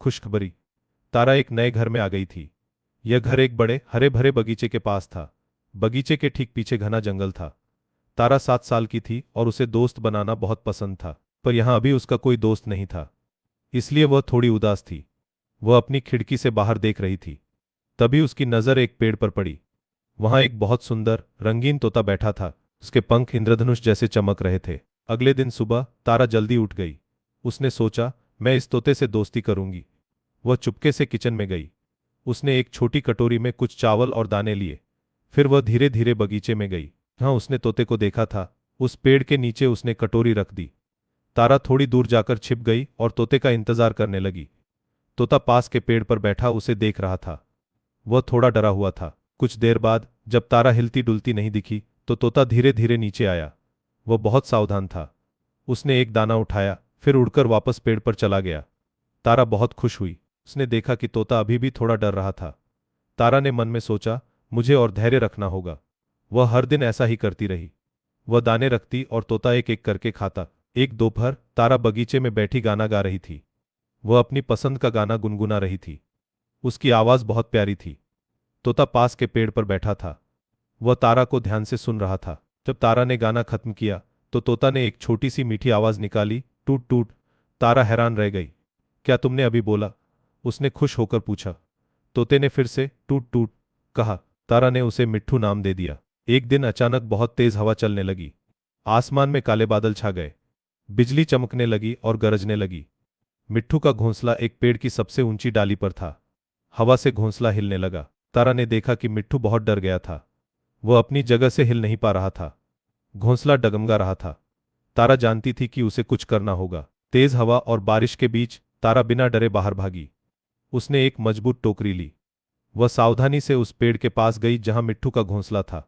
खुशखबरी। तारा एक नए घर में आ गई थी। यह घर एक बड़े हरे भरे बगीचे के पास था। बगीचे के ठीक पीछे घना जंगल था। तारा 7 साल की थी और उसे दोस्त बनाना बहुत पसंद था, पर यहाँ अभी उसका कोई दोस्त नहीं था, इसलिए वह थोड़ी उदास थी। वह अपनी खिड़की से बाहर देख रही थी। तभी उसकी नज़र एक पेड़ पर पड़ी। वहां एक बहुत सुंदर रंगीन तोता बैठा था। उसके पंख इंद्रधनुष जैसे चमक रहे थे। अगले दिन सुबह तारा जल्दी उठ गई। उसने सोचा, मैं इस तोते से दोस्ती करूंगी। वह चुपके से किचन में गई। उसने एक छोटी कटोरी में कुछ चावल और दाने लिए। फिर वह धीरे धीरे बगीचे में गई। जहां उसने तोते को देखा था, उस पेड़ के नीचे उसने कटोरी रख दी। तारा थोड़ी दूर जाकर छिप गई और तोते का इंतजार करने लगी। तोता पास के पेड़ पर बैठा उसे देख रहा था। वह थोड़ा डरा हुआ था। कुछ देर बाद जब तारा हिलती डुलती नहीं दिखी तो तोता धीरे धीरे नीचे आया। वह बहुत सावधान था। उसने एक दाना उठाया, फिर उड़कर वापस पेड़ पर चला गया। तारा बहुत खुश हुई। उसने देखा कि तोता अभी भी थोड़ा डर रहा था। तारा ने मन में सोचा, मुझे और धैर्य रखना होगा। वह हर दिन ऐसा ही करती रही। वह दाने रखती और तोता एक एक करके खाता। एक दोपहर तारा बगीचे में बैठी गाना गा रही थी। वह अपनी पसंद का गाना गुनगुना रही थी। उसकी आवाज बहुत प्यारी थी। तोता पास के पेड़ पर बैठा था। वह तारा को ध्यान से सुन रहा था। जब तारा ने गाना खत्म किया तो तोता ने एक छोटी सी मीठी आवाज निकाली, टूट टूट। तारा हैरान रह गई। क्या तुमने अभी बोला? उसने खुश होकर पूछा। तोते ने फिर से टूट टूट कहा। तारा ने उसे मिट्ठू नाम दे दिया। एक दिन अचानक बहुत तेज हवा चलने लगी। आसमान में काले बादल छा गए। बिजली चमकने लगी और गरजने लगी। मिट्ठू का घोंसला एक पेड़ की सबसे ऊंची डाली पर था। हवा से घोंसला हिलने लगा। तारा ने देखा कि मिट्ठू बहुत डर गया था। वह अपनी जगह से हिल नहीं पा रहा था। घोंसला डगमगा रहा था। तारा जानती थी कि उसे कुछ करना होगा। तेज हवा और बारिश के बीच तारा बिना डरे बाहर भागी। उसने एक मजबूत टोकरी ली। वह सावधानी से उस पेड़ के पास गई जहां मिट्ठू का घोंसला था।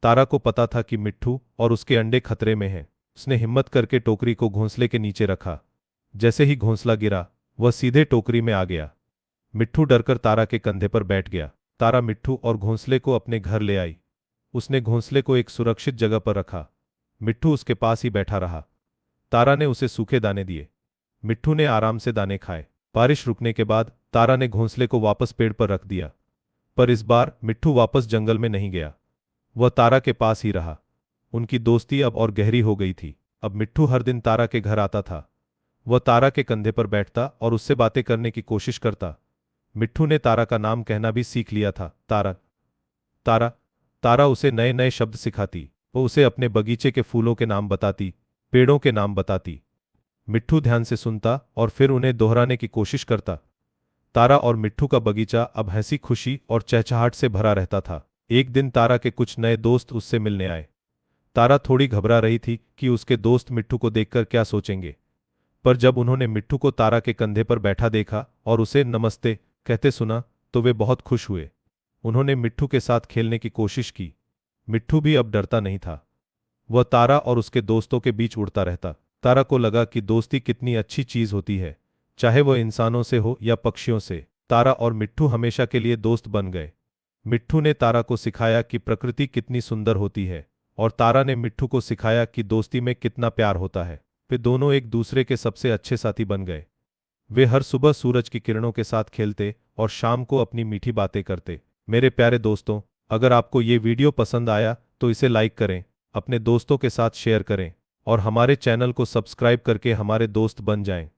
तारा को पता था कि मिट्ठू और उसके अंडे खतरे में हैं। उसने हिम्मत करके टोकरी को घोंसले के नीचे रखा। जैसे ही घोंसला गिरा, वह सीधे टोकरी में आ गया। मिट्ठू डरकर तारा के कंधे पर बैठ गया। तारा मिट्ठू और घोंसले को अपने घर ले आई। उसने घोंसले को एक सुरक्षित जगह पर रखा। मिट्ठू उसके पास ही बैठा रहा। तारा ने उसे सूखे दाने दिए। मिट्ठू ने आराम से दाने खाए। बारिश रुकने के बाद तारा ने घोंसले को वापस पेड़ पर रख दिया। पर इस बार मिट्ठू वापस जंगल में नहीं गया। वह तारा के पास ही रहा। उनकी दोस्ती अब और गहरी हो गई थी। अब मिट्ठू हर दिन तारा के घर आता था। वह तारा के कंधे पर बैठता और उससे बातें करने की कोशिश करता। मिट्ठू ने तारा का नाम कहना भी सीख लिया था, तारा। तारा तारा उसे नए नए शब्द सिखाती। वो उसे अपने बगीचे के फूलों के नाम बताती, पेड़ों के नाम बताती। मिट्ठू ध्यान से सुनता और फिर उन्हें दोहराने की कोशिश करता। तारा और मिट्ठू का बगीचा अब हंसी खुशी और चहचहाट से भरा रहता था। एक दिन तारा के कुछ नए दोस्त उससे मिलने आए। तारा थोड़ी घबरा रही थी कि उसके दोस्त मिट्ठू को देखकर क्या सोचेंगे। पर जब उन्होंने मिट्ठू को तारा के कंधे पर बैठा देखा और उसे नमस्ते कहते सुना तो वे बहुत खुश हुए। उन्होंने मिट्ठू के साथ खेलने की कोशिश की। मिट्ठू भी अब डरता नहीं था। वह तारा और उसके दोस्तों के बीच उड़ता रहता। तारा को लगा कि दोस्ती कितनी अच्छी चीज होती है, चाहे वह इंसानों से हो या पक्षियों से। तारा और मिट्ठू हमेशा के लिए दोस्त बन गए। मिट्ठू ने तारा को सिखाया कि प्रकृति कितनी सुंदर होती है और तारा ने मिट्ठू को सिखाया कि दोस्ती में कितना प्यार होता है। वे दोनों एक दूसरे के सबसे अच्छे साथी बन गए। वे हर सुबह सूरज की किरणों के साथ खेलते और शाम को अपनी मीठी बातें करते। मेरे प्यारे दोस्तों, अगर आपको ये वीडियो पसंद आया तो इसे लाइक करें, अपने दोस्तों के साथ शेयर करें और हमारे चैनल को सब्सक्राइब करके हमारे दोस्त बन जाएं।